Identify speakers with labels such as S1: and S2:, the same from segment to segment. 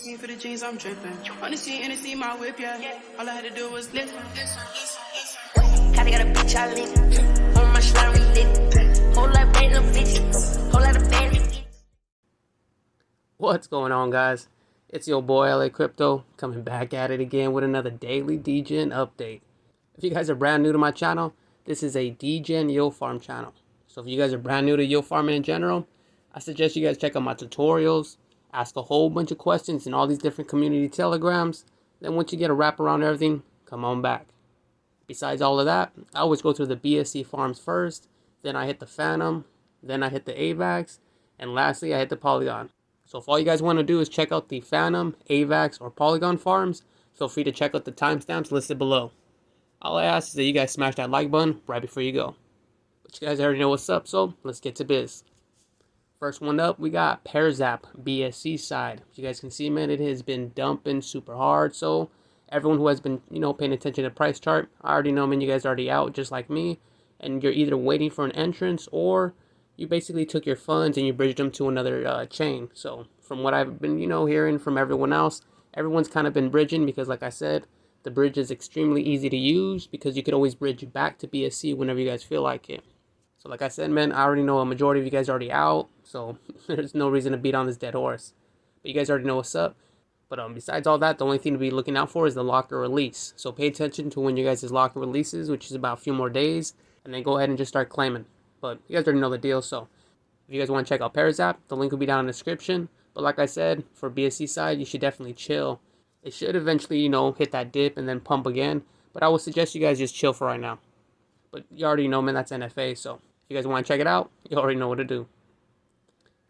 S1: For the jeans, I'm dripping. On the scene, and see my whip, yeah. All I had to do was lift.
S2: Kinda got a bitch I lit. On my slime, we lit. Whole lot of bad little bitches. Whole lot of bad bitches.
S3: What's going on, guys? It's your boy LA Crypto coming back at it again with another daily Degen update. If you guys are brand new to my channel, this is a Degen yield farm channel. So if you guys are brand new to yield farming in general, I suggest you guys check out my tutorials, ask a whole bunch of questions in all these different community telegrams. Then once you get a wrap around everything, come on back. Besides all of that, I always go through the BSC farms first, then I hit the Phantom, then I hit the Avax, and lastly I hit the Polygon. So if all you guys want to do is check out the Phantom, Avax, or Polygon Farms, feel free to check out the timestamps listed below. All I ask is that you guys smash that like button right before you go. But you guys already know what's up, so let's get to biz. First one up, we got Pearzap BSC side. As you guys can see, man, it has been dumping super hard. So everyone who has been, paying attention to the price chart, I already know, man, you guys are already out just like me. And you're either waiting for an entrance or you basically took your funds and you bridged them to another chain. So from what I've been, hearing from everyone else, everyone's kind of been bridging because, like I said, the bridge is extremely easy to use because you could always bridge back to BSC whenever you guys feel like it. So like I said, man, I already know a majority of you guys are already out, so there's no reason to beat on this dead horse. But you guys already know what's up. But besides all that, the only thing to be looking out for is the locker release. So pay attention to when you guys' locker releases, which is about a few more days, and then go ahead and just start claiming. But you guys already know the deal, so if you guys want to check out Pearzap, the link will be down in the description. But like I said, for BSC side, you should definitely chill. It should eventually, hit that dip and then pump again. But I would suggest you guys just chill for right now. But you already know, man, that's NFA, so if you guys want to check it out, you already know what to do.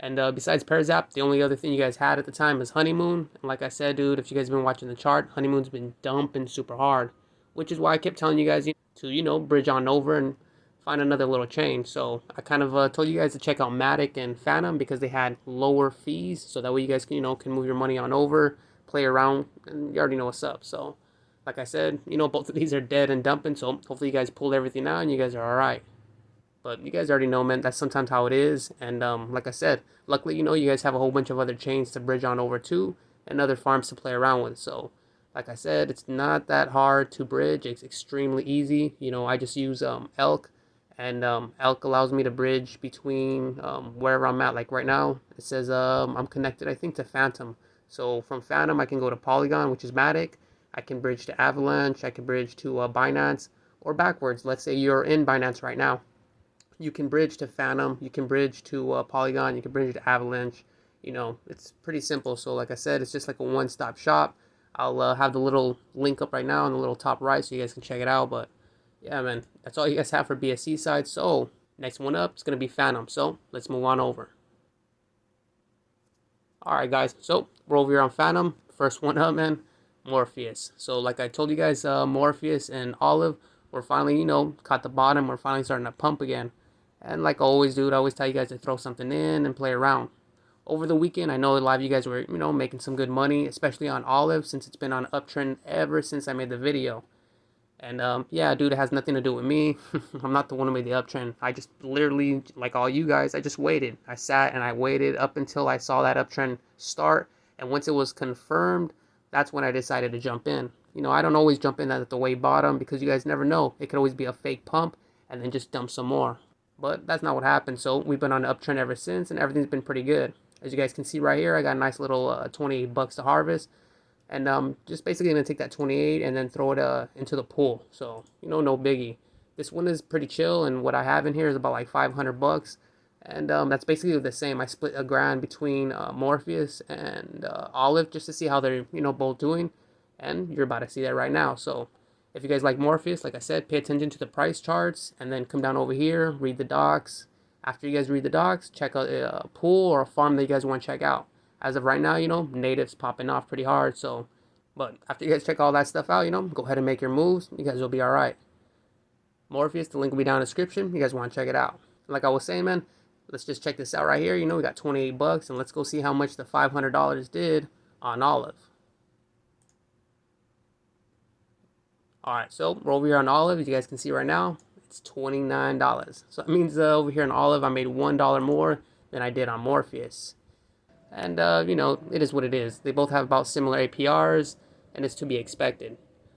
S3: And besides Pearzap, the only other thing you guys had at the time is Honeymoon. And like I said, dude, if you guys have been watching the chart, Honeymoon's been dumping super hard. Which is why I kept telling you guys to, bridge on over and find another little chain. So I kind of told you guys to check out Matic and Phantom because they had lower fees. So that way you guys can, can move your money on over, play around, and you already know what's up. So like I said, both of these are dead and dumping. So hopefully you guys pulled everything out and you guys are all right. But you guys already know, man, that's sometimes how it is. And like I said, luckily, you guys have a whole bunch of other chains to bridge on over to and other farms to play around with. So like I said, it's not that hard to bridge. It's extremely easy. I just use Elk. And Elk allows me to bridge between wherever I'm at. Like right now, it says I'm connected, I think, to Phantom. So from Phantom, I can go to Polygon, which is Matic. I can bridge to Avalanche. I can bridge to Binance. Or backwards. Let's say you're in Binance right now. You can bridge to Phantom, you can bridge to Polygon, you can bridge to Avalanche. It's pretty simple. So like I said, it's just like a one-stop shop. I'll have the little link up right now on the little top right so you guys can check it out. But yeah, man, that's all you guys have for BSC side. So next one up is going to be Phantom. So let's move on over. Alright, guys, so we're over here on Phantom. First one up, man, Morpheus. So like I told you guys, Morpheus and Olive, we're finally, caught the bottom. We're finally starting to pump again. And like always, dude, I always tell you guys to throw something in and play around. Over the weekend, I know a lot of you guys were, making some good money, especially on Olive, since it's been on an uptrend ever since I made the video. And yeah, dude, it has nothing to do with me. I'm not the one who made the uptrend. I just literally, like all you guys, I just waited. I sat and I waited up until I saw that uptrend start. And once it was confirmed, that's when I decided to jump in. I don't always jump in at the way bottom because you guys never know. It could always be a fake pump and then just dump some more. But that's not what happened. So we've been on an uptrend ever since and everything's been pretty good. As you guys can see right here, I got a nice little 28 bucks to harvest. And just basically going to take that 28 and then throw it into the pool. So, no biggie. This one is pretty chill. And what I have in here is about like 500 bucks. And that's basically the same. I split a grand between Morpheus and Olive just to see how they're, both doing. And you're about to see that right now. So if you guys like Morpheus, like I said, pay attention to the price charts and then come down over here, read the docs. After you guys read the docs, check out a pool or a farm that you guys want to check out. As of right now, natives popping off pretty hard. So, but after you guys check all that stuff out, go ahead and make your moves. You guys will be all right. Morpheus, the link will be down in the description. You guys want to check it out. Like I was saying, man, let's just check this out right here. We got 28 bucks and let's go see how much the $500 did on Olive. Alright, so we're over here on Olive. As you guys can see right now, it's $29. So that means over here on Olive, I made $1 more than I did on Morpheus. And, you know, it is what it is. They both have about similar APRs, and it's to be expected.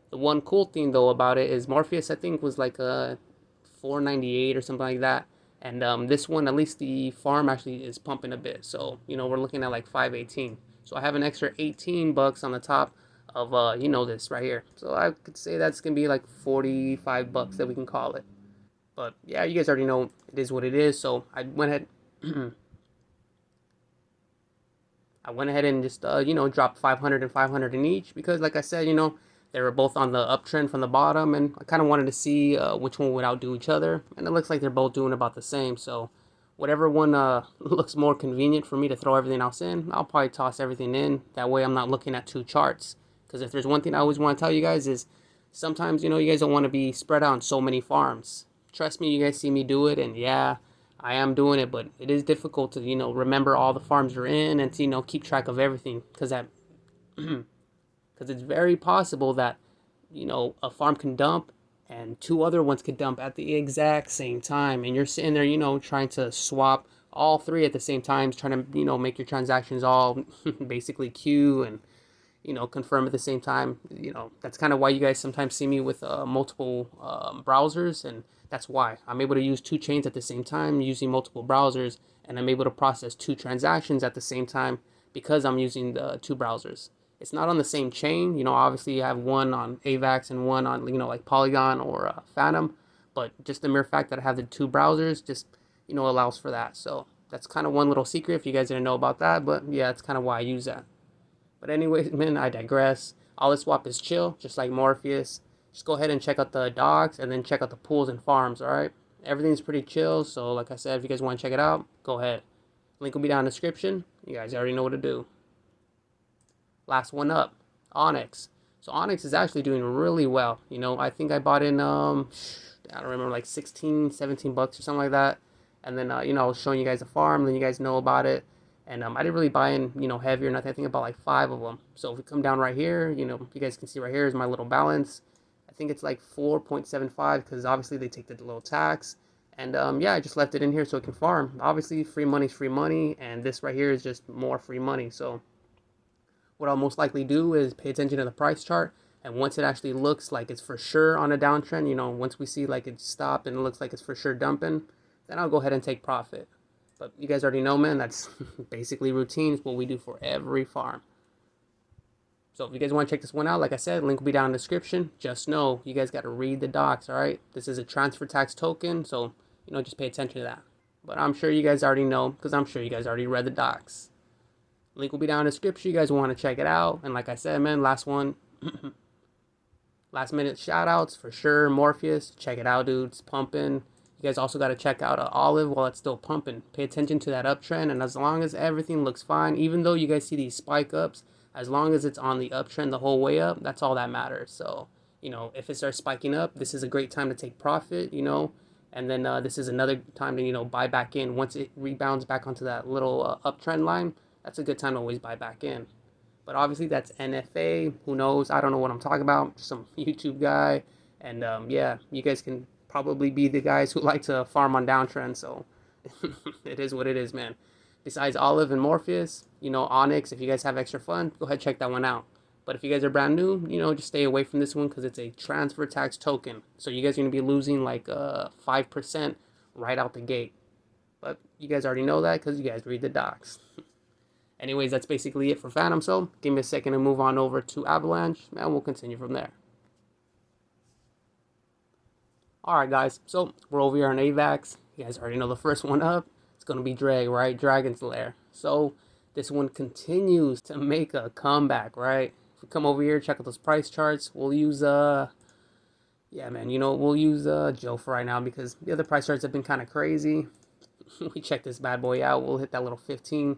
S3: The one cool thing, though, about it is Morpheus, I think, was like a 498 or something like that. And this one, at least the farm actually is pumping a bit. So, you know, we're looking at like 518. So I have an extra 18 bucks on the top of, you know, this right here. So I could say that's going to be like 45 bucks that we can call it. But yeah, you guys already know it is what it is. So I went ahead... I went ahead and just, you know, dropped 500 and 500 in each because, like I said, you know, they were both on the uptrend from the bottom, and I kind of wanted to see which one would outdo each other, and it looks like they're both doing about the same. So whatever one looks more convenient for me to throw everything else in, I'll probably toss everything in. That way I'm not looking at two charts. Because if there's one thing I always want to tell you guys is sometimes, you know, you guys don't want to be spread out on so many farms. Trust me, you guys see me do it, and yeah, I am doing it, but it is difficult to, you know, remember all the farms you're in and to, you know, keep track of everything, because that, because it's very possible that, you know, a farm can dump and two other ones could dump at the exact same time, and you're sitting there, you know, trying to swap all three at the same time, trying to, you know, make your transactions all basically queue and, you know, confirm at the same time. You know, that's kind of why you guys sometimes see me with multiple browsers, and that's why I'm able to use two chains at the same time using multiple browsers, and I'm able to process two transactions at the same time because I'm using the two browsers. It's not on the same chain, you know, obviously you have one on Avax and one on, you know, like Polygon or Phantom, but just the mere fact that I have the two browsers just, you know, allows for that. So that's kind of one little secret if you guys didn't know about that, but yeah, that's kind of why I use that. But anyways, man, I digress. All this swap is chill, just like Morpheus. Just go ahead and check out the docs and then check out the pools and farms, alright? Everything's pretty chill, so like I said, if you guys want to check it out, go ahead. Link will be down in the description. You guys already know what to do. Last one up, Onyx. So Onyx is actually doing really well. You know, I think I bought in, I don't remember, like 16, 17 bucks or something like that. And then, you know, I was showing you guys a farm, then you guys know about it. And I didn't really buy in, you know, heavy or nothing. I think about like 5 of them. So if we come down right here, you know, you guys can see right here is my little balance. I think it's like 4.75 because obviously they take the little tax. And yeah, I just left it in here so it can farm. Obviously, free money's free money, and this right here is just more free money. So what I'll most likely do is pay attention to the price chart, and once it actually looks like it's for sure on a downtrend, you know, once we see like it's stopped and it looks like it's for sure dumping, then I'll go ahead and take profit. But you guys already know, man, that's basically routine. It's what we do for every farm. So if you guys want to check this one out, like I said, link will be down in the description. Just know you guys got to read the docs, all right? This is a transfer tax token, so, you know, just pay attention to that. But I'm sure you guys already know, because I'm sure you guys already read the docs. Link will be down in the description. You guys want to check it out. And like I said, man, last one, last minute shout outs for sure. Morpheus, check it out, dude. It's pumping. You guys also got to check out Olive while it's still pumping. Pay attention to that uptrend, and as long as everything looks fine, even though you guys see these spike ups, as long as it's on the uptrend the whole way up, that's all that matters. So, you know, if it starts spiking up, this is a great time to take profit, you know, and then this is another time to, you know, buy back in. Once it rebounds back onto that little uptrend line, that's a good time to always buy back in. But obviously that's NFA. Who knows? I don't know what I'm talking about. Just some YouTube guy. And yeah, you guys can probably be the guys who like to farm on downtrend. So it is what it is, man. Besides Olive and Morpheus, you know, Onyx, if you guys have extra fun, go ahead, check that one out. But if you guys are brand new, you know, just stay away from this one because it's a transfer tax token. So you guys are going to be losing like 5% right out the gate. But you guys already know that because you guys read the docs. Anyways, that's basically it for Phantom. So give me a second to move on over to Avalanche, and we'll continue from there. Alright guys, so we're over here on Avax. You guys already know the first one up. It's going to be right? Dragons Lair. So this one continues to make a comeback, right? If we come over here, check out those price charts. We'll use, yeah man, you know, we'll use Joe for right now because the other price charts have been kind of crazy. We check this bad boy out. We'll hit that little 15.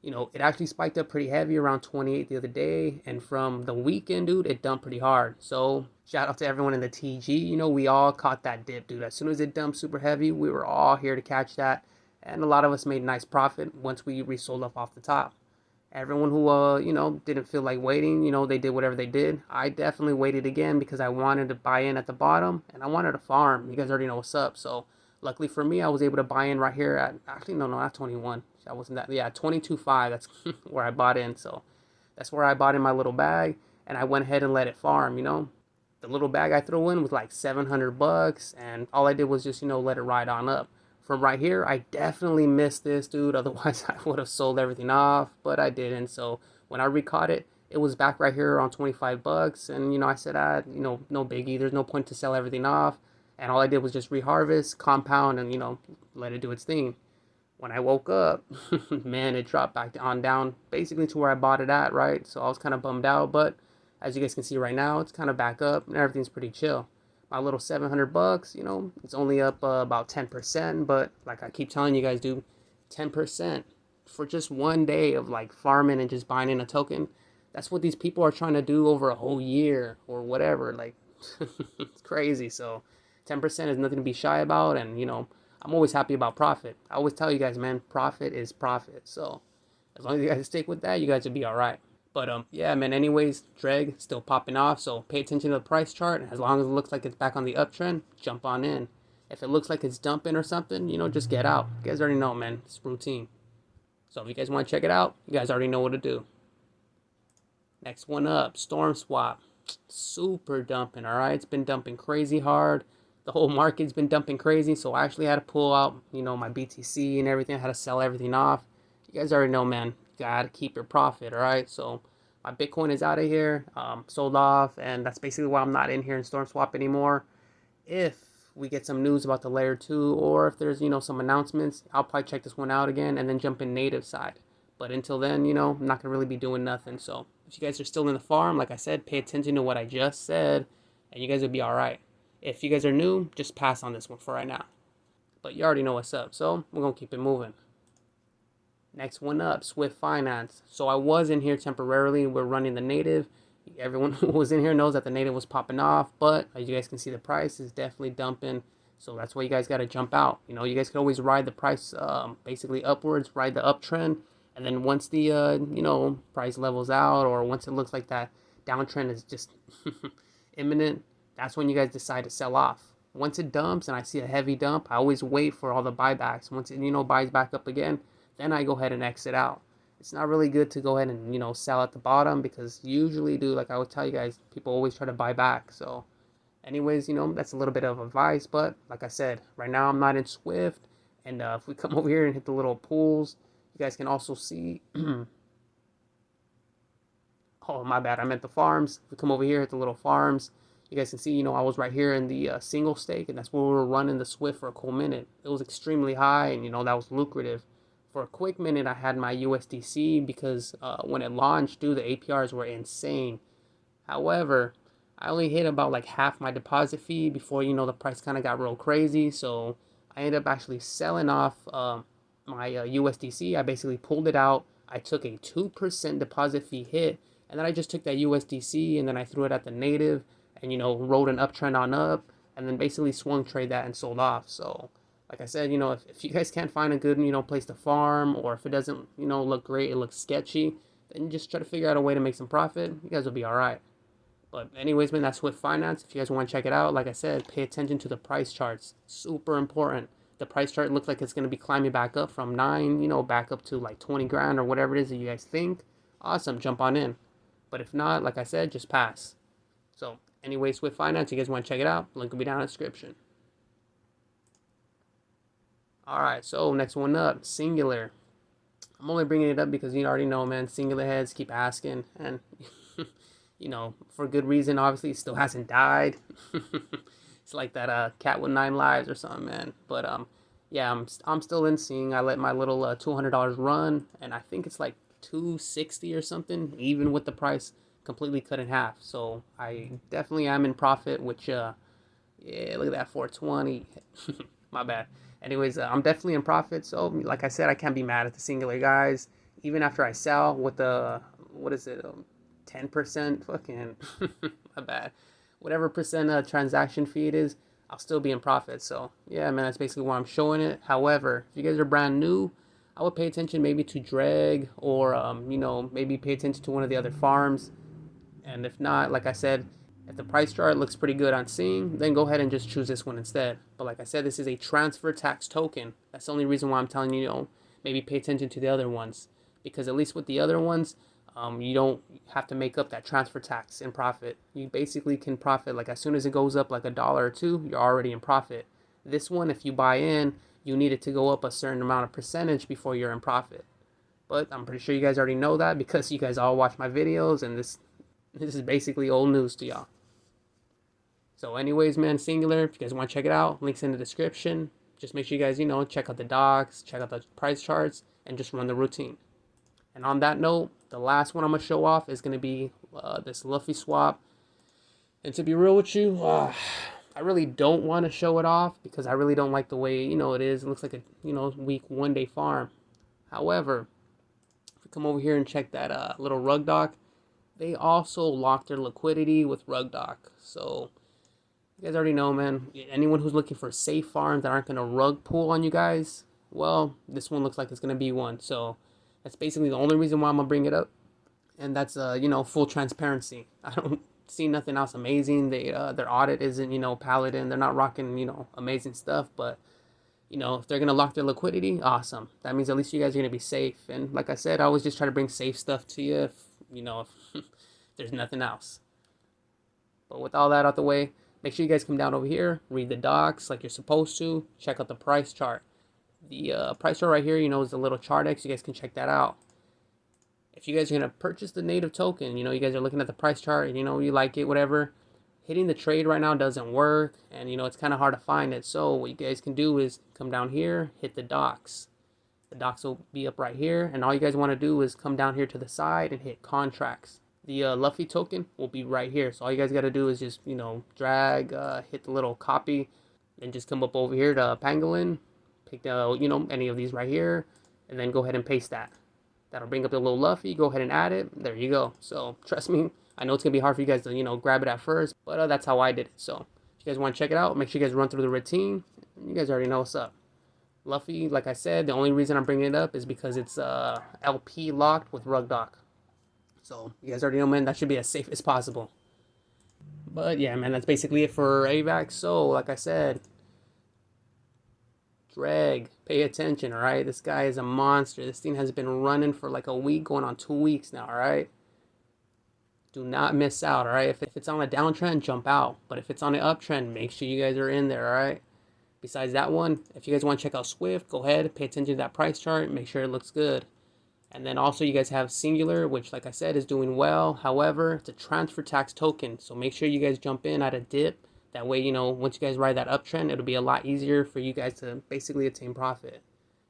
S3: You know, it actually spiked up pretty heavy around 28 the other day. And from the weekend, dude, it dumped pretty hard. So shout out to everyone in the TG. You know, we all caught that dip, dude. As soon as it dumped super heavy, we were all here to catch that. And a lot of us made nice profit once we resold off the top. Everyone who, you know, didn't feel like waiting, you know, they did whatever they did. I definitely waited again because I wanted to buy in at the bottom. And I wanted to farm. You guys already know what's up. So luckily for me, I was able to buy in right here at, actually, no, not 21. I wasn't that, yeah, 22.5. That's where I bought in. So that's where I bought in my little bag, and I went ahead and let it farm. The little bag I threw in was like $700, and all I did was just let it ride on up. From right here, I definitely missed this, dude. Otherwise, I would have sold everything off, but I didn't. So when I recaught it, it was back right here around $25, and I said, no biggie. There's no point to sell everything off, and all I did was just reharvest, compound, and let it do its thing. When I woke up, man, it dropped back on down basically to where I bought it at, right? So I was kind of bummed out, but as you guys can see right now, it's kind of back up and everything's pretty chill. My little $700, it's only up about 10%, but like I keep telling you guys, dude, 10% for just one day of like farming and just buying in a token. That's what these people are trying to do over a whole year or whatever. Like, it's crazy. So 10% is nothing to be shy about, and I'm always happy about profit. I always tell you guys, man, profit is profit. So as long as you guys stick with that, you guys will be all right. But yeah, man, anyways, Dreg still popping off, so pay attention to the price chart. As long as it looks like it's back on the uptrend, jump on in. If it looks like it's dumping or something, just get out. You guys already know, man, it's routine. So if you guys want to check it out, you guys already know what to do. Next one up, StormSwap. Super dumping, all right? It's been dumping crazy hard. The whole market's been dumping crazy, so I actually had to pull out, my BTC and everything. I had to sell everything off. You guys already know, man. Gotta keep your profit, all right? So my Bitcoin is out of here, sold off, and that's basically why I'm not in here in StormSwap anymore. If we get some news about the layer 2, or if there's some announcements, I'll probably check this one out again and then jump in native side. But until then, I'm not gonna really be doing nothing. So if you guys are still in the farm, like I said, pay attention to what I just said, and you guys will be all right. If you guys are new, just pass on this one for right now. But you already know what's up, so we're gonna keep it moving. Next one up, Swift Finance. So I was in here temporarily. We're running the native. Everyone who was in here knows that the native was popping off, but as you guys can see, the price is definitely dumping. So that's why you guys got to jump out. You guys can always ride the price basically upwards, ride the uptrend. And then once the, price levels out, or once it looks like that downtrend is just imminent, that's when you guys decide to sell off. Once it dumps and I see a heavy dump, I always wait for all the buybacks. Once it, buys back up again, then I go ahead and exit out. It's not really good to go ahead and, sell at the bottom, because usually, dude, like I would tell you guys, people always try to buy back. So anyways, that's a little bit of advice. But like I said, right now I'm not in Swift. And if we come over here and hit the little pools, you guys can also see, oh, my bad, I meant the farms. If we come over here, hit the little farms, you guys can see, I was right here in the single stake, and that's where we were running the Swift for a cool minute. It was extremely high, and, that was lucrative. For a quick minute, I had my USDC because when it launched, dude, the APRs were insane. However, I only hit about like half my deposit fee before, the price kind of got real crazy. So I ended up actually selling off my USDC. I basically pulled it out. I took a 2% deposit fee hit, and then I just took that USDC and then I threw it at the native and, rode an uptrend on up, and then basically swung trade that and sold off. So like I said, if you guys can't find a good, place to farm, or if it doesn't, look great, it looks sketchy, then just try to figure out a way to make some profit. You guys will be all right. But anyways, man, that's Swift Finance. If you guys want to check it out, like I said, pay attention to the price charts. Super important. The price chart looks like it's going to be climbing back up from 9, back up to like 20 grand or whatever it is that you guys think. Awesome, jump on in. But if not, like I said, just pass. So anyways, Swift Finance, you guys want to check it out, link will be down in the description. Alright, so next one up, Singular. I'm only bringing it up because you already know, man, Singular heads keep asking, and for good reason. Obviously, it still hasn't died. It's like that cat with 9 lives or something, man. But yeah, I'm still in Sing. I let my little $200 run, and I think it's like $260 or something, even with the price completely cut in half. So I definitely am in profit, which yeah, look at that, 420. My bad. Anyways, I'm definitely in profit. So like I said, I can't be mad at the Singular guys. Even after I sell with the, what is it, 10% fucking, my bad, whatever percent transaction fee it is, I'll still be in profit. So yeah, man, that's basically why I'm showing it. However, if you guys are brand new, I would pay attention maybe to Drag, or maybe pay attention to one of the other farms. And if not, like I said, if the price chart looks pretty good on Sing, then go ahead and just choose this one instead. But like I said, this is a transfer tax token. That's the only reason why I'm telling you, maybe pay attention to the other ones, because at least with the other ones, you don't have to make up that transfer tax in profit. You basically can profit like as soon as it goes up like $1 or $2, you're already in profit. This one, if you buy in, you need it to go up a certain amount of percentage before you're in profit. But I'm pretty sure you guys already know that because you guys all watch my videos, and this is basically old news to y'all. So anyways, man, singular, if you guys want to check it out, links in the description. Just make sure you guys, check out the docs, check out the price charts, and just run the routine. And on that note, the last one I'm going to show off is going to be this Luffyswap. And to be real with you, I really don't want to show it off because I really don't like the way, it is. It looks like a, weak one-day farm. However, if we come over here and check that little rug doc, they also lock their liquidity with rug doc. So you guys already know, man, anyone who's looking for safe farms that aren't going to rug pull on you guys, well, this one looks like it's going to be one. So that's basically the only reason why I'm going to bring it up. And that's, full transparency. I don't see nothing else amazing. Their audit isn't, Paladin. They're not rocking, amazing stuff. But, if they're going to lock their liquidity, awesome. That means at least you guys are going to be safe. And like I said, I always just try to bring safe stuff to you if, if there's nothing else. But with all that out the way, make sure you guys come down over here, read the docs like you're supposed to, check out the price chart. The price chart right here, is the little chart X. You guys can check that out. If you guys are going to purchase the native token, you guys are looking at the price chart and, you like it, whatever. Hitting the trade right now doesn't work. And, it's kind of hard to find it. So what you guys can do is come down here, hit the docs. The docs will be up right here. And all you guys want to do is come down here to the side and hit contracts. The Luffy token will be right here. So all you guys got to do is just, drag, hit the little copy, and just come up over here to Pangolin. Pick the, any of these right here, and then go ahead and paste that. That'll bring up the little Luffy. Go ahead and add it. There you go. So trust me, I know it's gonna be hard for you guys to grab it at first, but that's how I did it. So if you guys want to check it out, make sure you guys run through the routine. You guys already know what's up. Luffy, like I said, the only reason I'm bringing it up is because it's LP locked with rug doc. So you guys already know, man, that should be as safe as possible. But yeah, man, that's basically it for Avax. So like I said, Drag, pay attention, all right? This guy is a monster. This thing has been running for like a week, going on 2 weeks now, all right? Do not miss out, all right? If it's on a downtrend, jump out. But if it's on an uptrend, make sure you guys are in there, all right? Besides that one, if you guys want to check out Swift, go ahead, pay attention to that price chart, make sure it looks good. And then also you guys have Singular, which like I said is doing well. However, it's a transfer tax token, so make sure you guys jump in at a dip. That way, once you guys ride that uptrend, it'll be a lot easier for you guys to basically attain profit.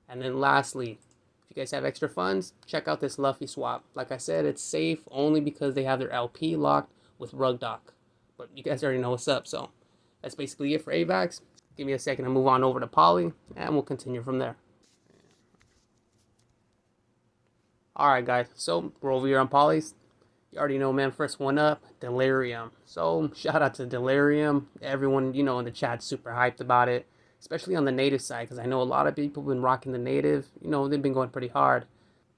S3: And then lastly, if you guys have extra funds, check out this Luffyswap. Like I said, it's safe only because they have their LP locked with rug doc. But you guys already know what's up, so that's basically it for Avax. Give me a second to move on over to Poly, and we'll continue from there. Alright guys, so we're over here on Poly's. You already know, man, first one up, Delirium. So shout out to Delirium. Everyone, in the chat's super hyped about it, especially on the native side, because I know a lot of people have been rocking the native. They've been going pretty hard.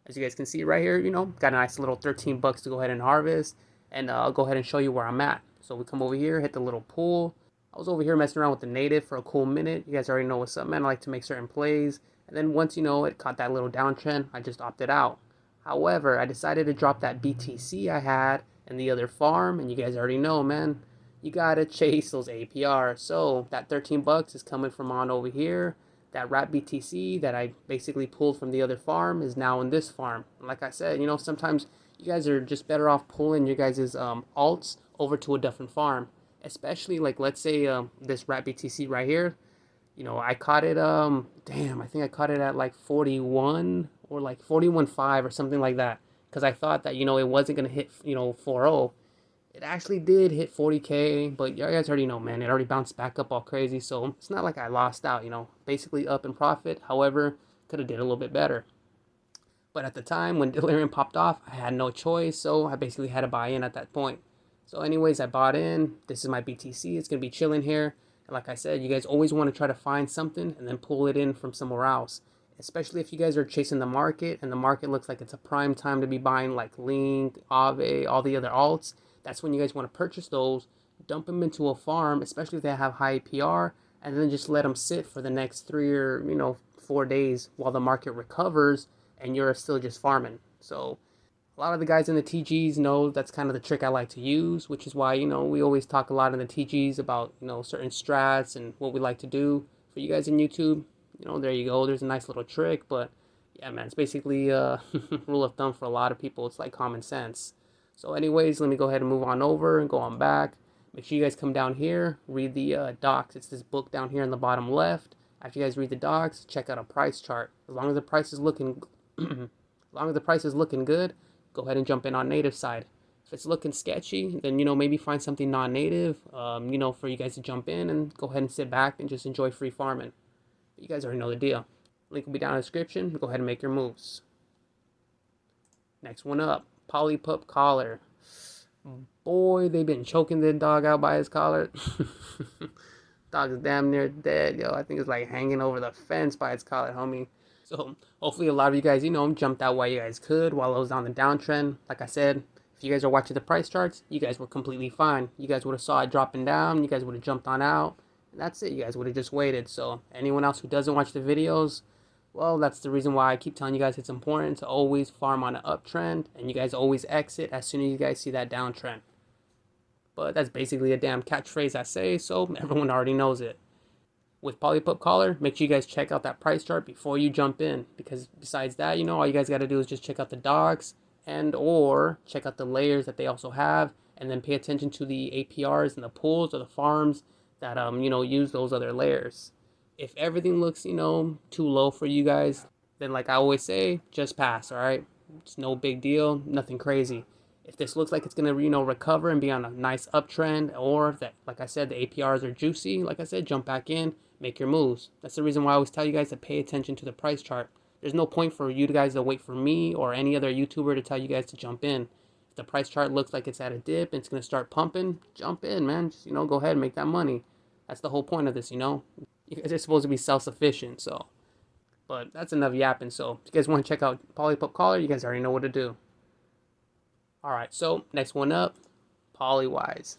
S3: As you guys can see right here, got a nice little 13 bucks to go ahead and harvest. And I'll go ahead and show you where I'm at. So we come over here, hit the little pool. I was over here messing around with the native for a cool minute. You guys already know what's up, man. I like to make certain plays. And then once, it caught that little downtrend, I just opted out. However, I decided to drop that BTC I had in the other farm, and you guys already know, man, you gotta chase those APR. So that 13 bucks is coming from on over here. That wrap BTC that I basically pulled from the other farm is now in this farm. And like I said, sometimes you guys are just better off pulling your guys' alts over to a different farm. Especially like, let's say this wrap BTC right here. I caught it, I think I caught it at like 41 or like 41.5 or something like that. Because I thought that, it wasn't going to hit, 4.0. It actually did hit 40K, but you guys already know, man, it already bounced back up all crazy. So it's not like I lost out, basically up in profit. However, could have did a little bit better. But at the time when Delirium popped off, I had no choice. So I basically had to buy in at that point. So anyways, I bought in. This is my BTC. It's going to be chilling here. And like I said, you guys always want to try to find something and then pull it in from somewhere else. Especially if you guys are chasing the market and the market looks like it's a prime time to be buying like Link, Aave, all the other alts. That's when you guys want to purchase those, dump them into a farm, especially if they have high APR, and then just let them sit for the next 3 or 4 4 days while the market recovers and you're still just farming. So a lot of the guys in the TGs know that's kind of the trick I like to use, which is why, we always talk a lot in the TGs about, certain strats and what we like to do. For you guys in YouTube, there you go. There's a nice little trick, but yeah, man, it's basically a rule of thumb for a lot of people. It's like common sense. So anyways, let me go ahead and move on over and go on back. Make sure you guys come down here, read the docs. It's this book down here in the bottom left. After you guys read the docs, check out a price chart. As long as the price is looking, good, go ahead and jump in on native side. If it's looking sketchy, then maybe find something non-native, for you guys to jump in and go ahead and sit back and just enjoy free farming. But you guys already know the deal. Link will be down in the description. Go ahead and make your moves. Next one up, Polypup Collar. Boy, they've been choking the dog out by his collar. Dog's damn near dead, yo. I think it's like hanging over the fence by its collar, homie. So hopefully a lot of you guys, jumped out while you guys could while it was on the downtrend. Like I said, if you guys are watching the price charts, you guys were completely fine. You guys would have saw it dropping down. You guys would have jumped on out. And that's it. You guys would have just waited. So anyone else who doesn't watch the videos, well, that's the reason why I keep telling you guys it's important to always farm on an uptrend. And you guys always exit as soon as you guys see that downtrend. But that's basically a damn catchphrase I say, so everyone already knows it. With Polypup Collar, make sure you guys check out that price chart before you jump in. Because besides that, all you guys got to do is just check out the docs and or check out the layers that they also have. And then pay attention to the APRs and the pools or the farms that, use those other layers. If everything looks, too low for you guys, then like I always say, just pass, all right? It's no big deal, nothing crazy. If this looks like it's going to, recover and be on a nice uptrend, or if that, like I said, the APRs are juicy, like I said, jump back in, make your moves. That's the reason why I always tell you guys to pay attention to the price chart. There's no point for you guys to wait for me or any other YouTuber to tell you guys to jump in. If the price chart looks like it's at a dip and it's going to start pumping, jump in, man. Just, go ahead and make that money. That's the whole point of this, You guys are supposed to be self-sufficient, so. But that's enough yapping. So if you guys want to check out Polypup Collar, you guys already know what to do. Alright, so next one up, Polywise.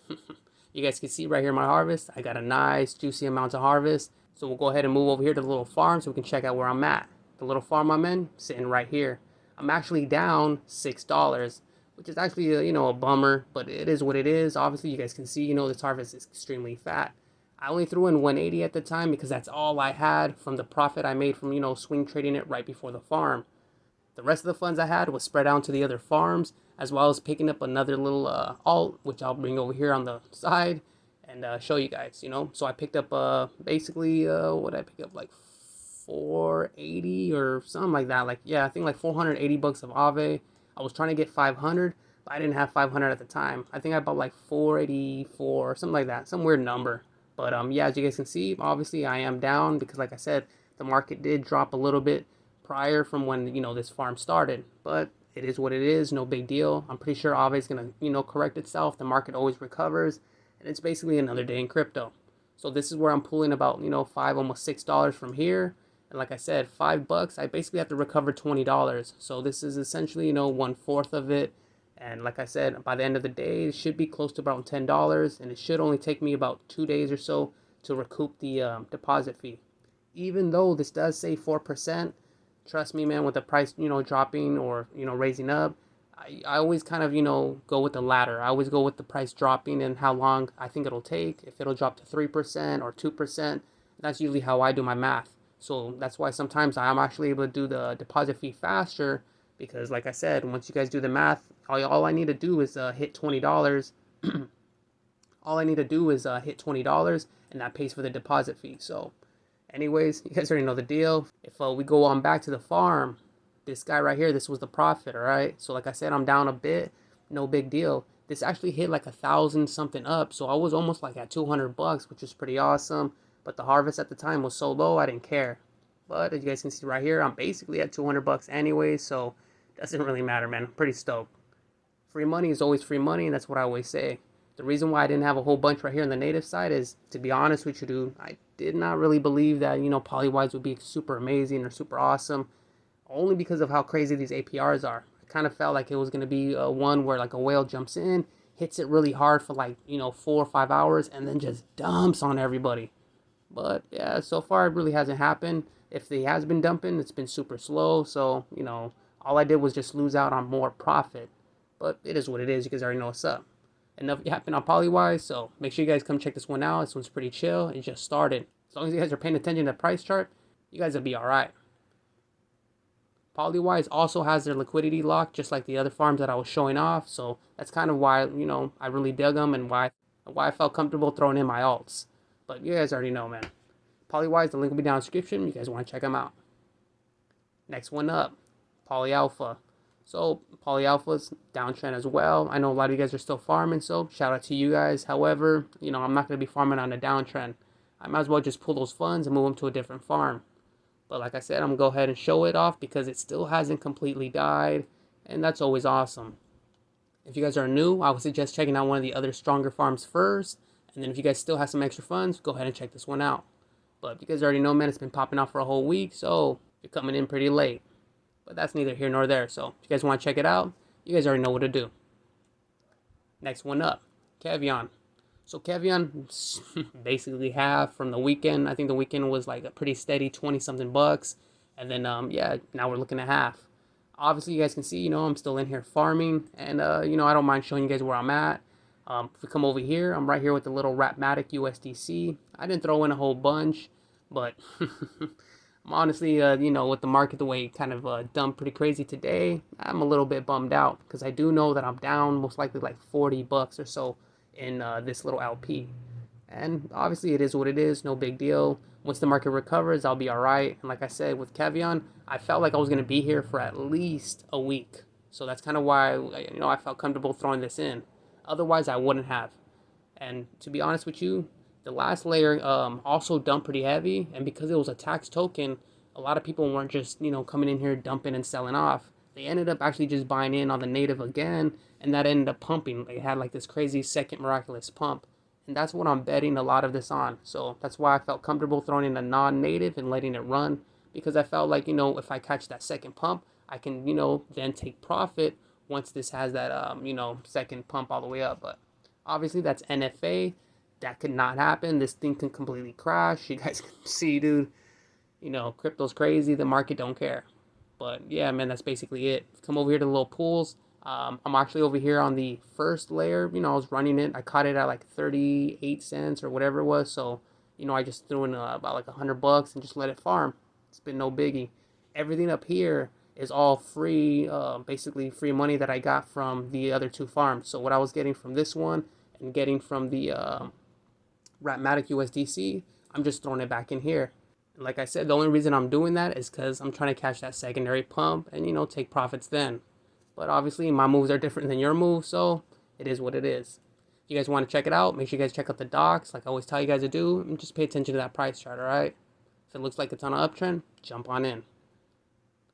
S3: You guys can see right here my harvest. I got a nice juicy amount of harvest. So we'll go ahead and move over here to the little farm so we can check out where I'm at. The little farm I'm in, sitting right here. I'm actually down $6, which is actually a bummer, but it is what it is. Obviously, you guys can see, this harvest is extremely fat. I only threw in 180 at the time because that's all I had from the profit I made from, swing trading it right before the farm. The rest of the funds I had was spread out to the other farms, as well as picking up another little alt, which I'll bring over here on the side and show you guys, So I picked up basically, what did I pick up, like 480 or something like that. Like, yeah, I think like 480 bucks of Aave. I was trying to get 500, but I didn't have 500 at the time. I think I bought like 484, something like that, some weird number. But yeah, as you guys can see, obviously I am down because, like I said, the market did drop a little bit prior from when, this farm started. But it is what it is, no big deal. I'm pretty sure Aave is going to, correct itself. The market always recovers, and it's basically another day in crypto. So this is where I'm pulling about, $5, almost $6 from here. And like I said, $5, I basically have to recover $20. So this is essentially, 1/4 of it. And like I said, by the end of the day, it should be close to about $10. And it should only take me about 2 days or so to recoup the deposit fee. Even though this does say 4%, trust me, man, with the price, dropping or, raising up, I always kind of, go with the latter. I always go with the price dropping and how long I think it'll take. If it'll drop to 3% or 2%, that's usually how I do my math. So that's why sometimes I'm actually able to do the deposit fee faster because, like I said, once you guys do the math, all I need to do is hit $20. All I need to do is hit $20, and that pays for the deposit fee. So anyways, you guys already know the deal. If we go on back to the farm, this guy right here, this was the profit, all right? So like I said, I'm down a bit, no big deal. This actually hit like 1,000 something up, so I was almost like at 200 bucks, which is pretty awesome. But the harvest at the time was so low, I didn't care. But as you guys can see right here, I'm basically at 200 bucks anyway, so it doesn't really matter, man. I'm pretty stoked. Free money is always free money, and that's what I always say. The reason why I didn't have a whole bunch right here on the native side is, to be honest with you, dude, I did not really believe that, Polywise would be super amazing or super awesome, only because of how crazy these APRs are. I kind of felt like it was going to be one where like a whale jumps in, hits it really hard for like, 4 or 5 hours, and then just dumps on everybody. But yeah, so far it really hasn't happened. If he has been dumping, it's been super slow. So, you know, all I did was just lose out on more profit. But it is what it is. You guys already know what's up. Enough happened on Polywise, so make sure you guys come check this one out. This one's pretty chill. It just started. As long as you guys are paying attention to the price chart, you guys will be alright. Polywise also has their liquidity lock, just like the other farms that I was showing off. So that's kind of why, you know, I really dug them and why I felt comfortable throwing in my alts. But you guys already know, man. Polywise, the link will be down in the description. You guys want to check them out. Next one up, PolyAlpha. So PolyAlpha's downtrend as well. I know a lot of you guys are still farming, so shout out to you guys. However, you know, I'm not going to be farming on a downtrend. I might as well just pull those funds and move them to a different farm. But like I said, I'm going to go ahead and show it off because it still hasn't completely died, and that's always awesome. If you guys are new, I would suggest checking out one of the other stronger farms first, and then if you guys still have some extra funds, go ahead and check this one out. But you guys already know, man, it's been popping off for a whole week, so you're coming in pretty late. But that's neither here nor there. So if you guys want to check it out, you guys already know what to do. Next one up, Kavian. So Kavian basically half from the weekend. I think the weekend was like a pretty steady 20 something bucks. And then, yeah, now we're looking at half. Obviously, you guys can see, you know, I'm still in here farming. And, you know, I don't mind showing you guys where I'm at. If we come over here, I'm right here with the little Matic USDC. I didn't throw in a whole bunch, but I'm honestly, you know, with the market the way it kind of dumped pretty crazy today, I'm a little bit bummed out because I do know that I'm down most likely like 40 bucks or so in this little LP. And obviously it is what it is, no big deal. Once the market recovers, I'll be all right. And like I said, with Kavian, I felt like I was going to be here for at least a week. So that's kind of why, you know, I felt comfortable throwing this in. Otherwise, I wouldn't have. And to be honest with you, the last layer also dumped pretty heavy, and because it was a tax token, a lot of people weren't just, you know, coming in here dumping and selling off. They ended up actually just buying in on the native again, and that ended up pumping. They had like this crazy second miraculous pump, and that's what I'm betting a lot of this on. So that's why I felt comfortable throwing in a non-native and letting it run, because I felt like, you know, if I catch that second pump, I can, you know, then take profit once this has that, you know, second pump all the way up. But obviously that's NFA. That could not happen. This thing can completely crash. You guys can see, dude, you know, crypto's crazy. The market don't care. But yeah, man, that's basically it. Come over here to the little pools. I'm actually over here on the first layer. You know, I was running it. I caught it at like 38 cents or whatever it was. So, you know, I just threw in about like $100 and just let it farm. It's been no biggie. Everything up here is all free, basically free money that I got from the other two farms. So what I was getting from this one and getting from the Matic USDC, I'm just throwing it back in here. And like I said, the only reason I'm doing that is because I'm trying to catch that secondary pump and, you know, take profits then. But obviously my moves are different than your moves, so it is what it is. If you guys want to check it out, make sure you guys check out the docs like I always tell you guys to do, and just pay attention to that price chart, alright? If it looks like it's on an uptrend, jump on in.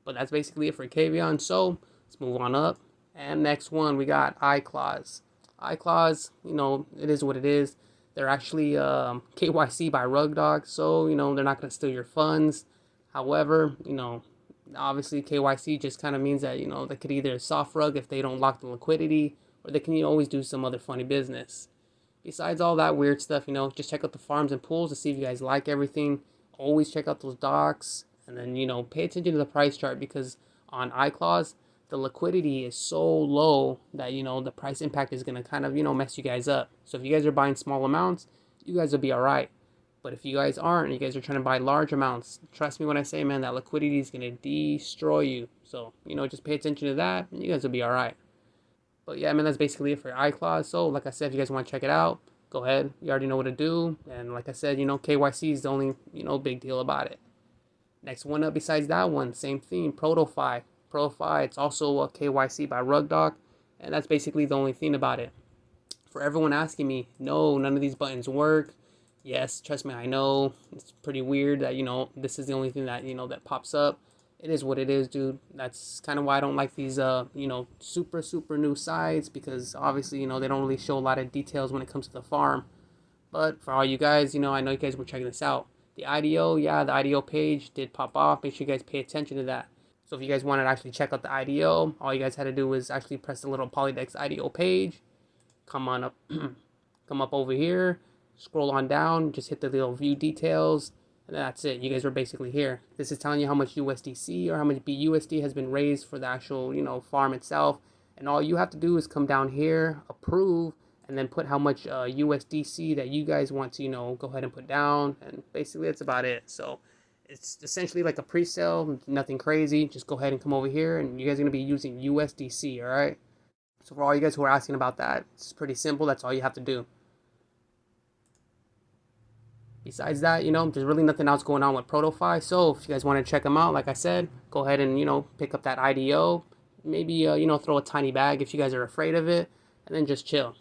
S3: But that's basically it for Kavian, so let's move on up. And next one, we got iClaws. iClaws, you know, it is what it is. They're actually KYC by Rug Dog, so, you know, they're not going to steal your funds. However, you know, obviously KYC just kind of means that, you know, they could either soft rug if they don't lock the liquidity, or they can, you know, always do some other funny business. Besides all that weird stuff, you know, just check out the farms and pools to see if you guys like everything. Always check out those docs, and then, you know, pay attention to the price chart, because on iClaws, the liquidity is so low that, you know, the price impact is going to kind of, you know, mess you guys up. So if you guys are buying small amounts, you guys will be all right. But if you guys aren't, you guys are trying to buy large amounts, trust me when I say, man, that liquidity is going to destroy you. So, you know, just pay attention to that, and you guys will be all right. But yeah, man, that's basically it for iClaws. So like I said, if you guys want to check it out, go ahead. You already know what to do. And like I said, you know, KYC is the only, you know, big deal about it. Next one up besides that one, same theme, ProtoFi. ProtoFi, it's also a KYC by Rug Dog, and that's basically the only thing about it. For everyone asking me, no, none of these buttons work. Yes, trust me, I know. It's pretty weird that, you know, this is the only thing that, you know, that pops up. It is what it is, dude. That's kind of why I don't like these, you know, super new sites, because obviously, you know, they don't really show a lot of details when it comes to the farm. But for all you guys, you know, I know you guys were checking this out. The IDO, yeah, the IDO page did pop off. Make sure you guys pay attention to that. So if you guys wanted to actually check out the IDO, all you guys had to do was actually press the little Polydex IDO page. Come on up, come up over here, scroll on down, just hit the little view details, And that's it. You guys are basically here. This is telling you how much USDC or how much BUSD has been raised for the actual, farm itself. And all you have to do is come down here, approve, and then put how much USDC that you guys want to, go ahead and put down. And basically that's about it. So it's essentially like a pre-sale, nothing crazy. Just go ahead and come over here, and you guys are going to be using USDC, all right? So for all you guys who are asking about that, it's pretty simple. That's all you have to do. Besides that, there's really nothing else going on with ProtoFi. So if you guys want to check them out, like I said, go ahead and, pick up that IDO. Maybe, throw a tiny bag if you guys are afraid of it, and then just chill.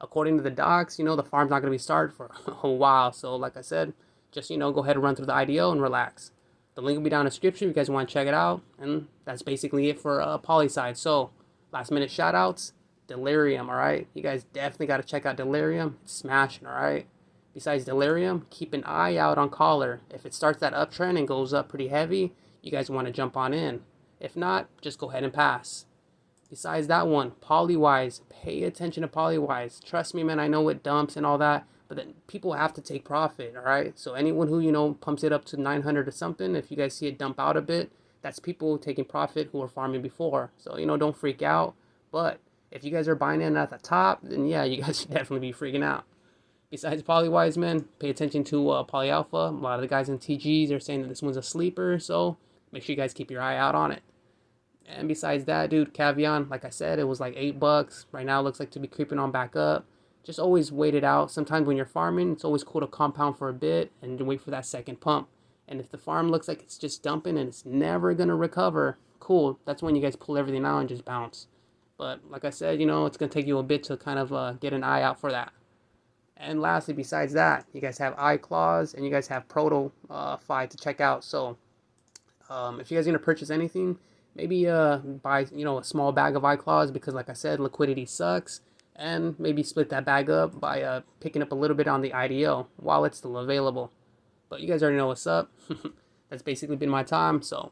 S3: According to the docs, the farm's not going to be started for a while. So like I said, just, go ahead and run through the IDO and relax. The link will be down in the description if you guys want to check it out. And that's basically it for Poly side. So last minute shout outs. Delirium, alright? You guys definitely got to check out Delirium. It's smashing, alright? Besides Delirium, keep an eye out on Collar. If it starts that uptrend and goes up pretty heavy, you guys want to jump on in. If not, just go ahead and pass. Besides that one, Polywise. Pay attention to Polywise. Trust me, man, I know it dumps and all that, but then people have to take profit, alright? So anyone who, pumps it up to 900 or something, if you guys see it dump out a bit, that's people taking profit who were farming before. So, don't freak out. But if you guys are buying in at the top, then yeah, you guys should definitely be freaking out. Besides Polywise, man, pay attention to PolyAlpha. A lot of the guys in TGs are saying that this one's a sleeper, so make sure you guys keep your eye out on it. And besides that, dude, Kavian, like I said, it was like $8. Right now it looks like to be creeping on back up. Just always wait it out. Sometimes when you're farming, it's always cool to compound for a bit and wait for that second pump. And if the farm looks like it's just dumping and it's never going to recover, cool. That's when you guys pull everything out and just bounce. But like I said, it's going to take you a bit to kind of get an eye out for that. And lastly, besides that, you guys have iClaws and you guys have ProtoFi to check out. So if you guys are going to purchase anything, maybe buy, a small bag of iClaws because like I said, liquidity sucks. And maybe split that bag up by picking up a little bit on the IDO while it's still available. But you guys already know what's up. That's basically been my time. So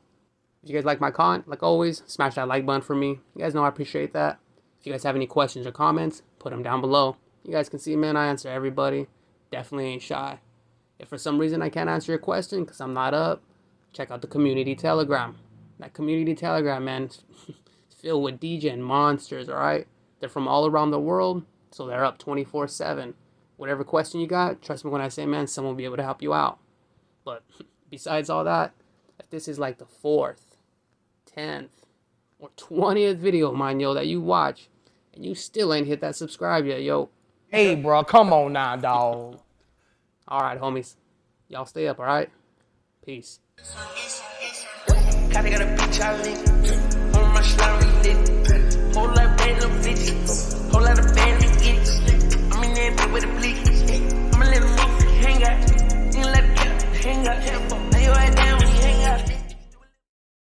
S3: if you guys like my content, like always, smash that like button for me. You guys know I appreciate that. If you guys have any questions or comments, put them down below. You guys can see, man, I answer everybody. Definitely ain't shy. If for some reason I can't answer your question because I'm not up, check out the community telegram. That community telegram, man, is filled with Degen monsters, alright? They're from all around the world, so they're up 24/7. Whatever question you got, trust me when I say, man, someone will be able to help you out. But besides all that, if this is like the 4th, 10th, or 20th video of mine, yo, that you watch, and you still ain't hit that subscribe yet, yo.
S4: Hey, bro, come on now, dog.
S3: Alright, homies. Y'all stay up, alright? Peace.
S2: Kinda got a bitch I live.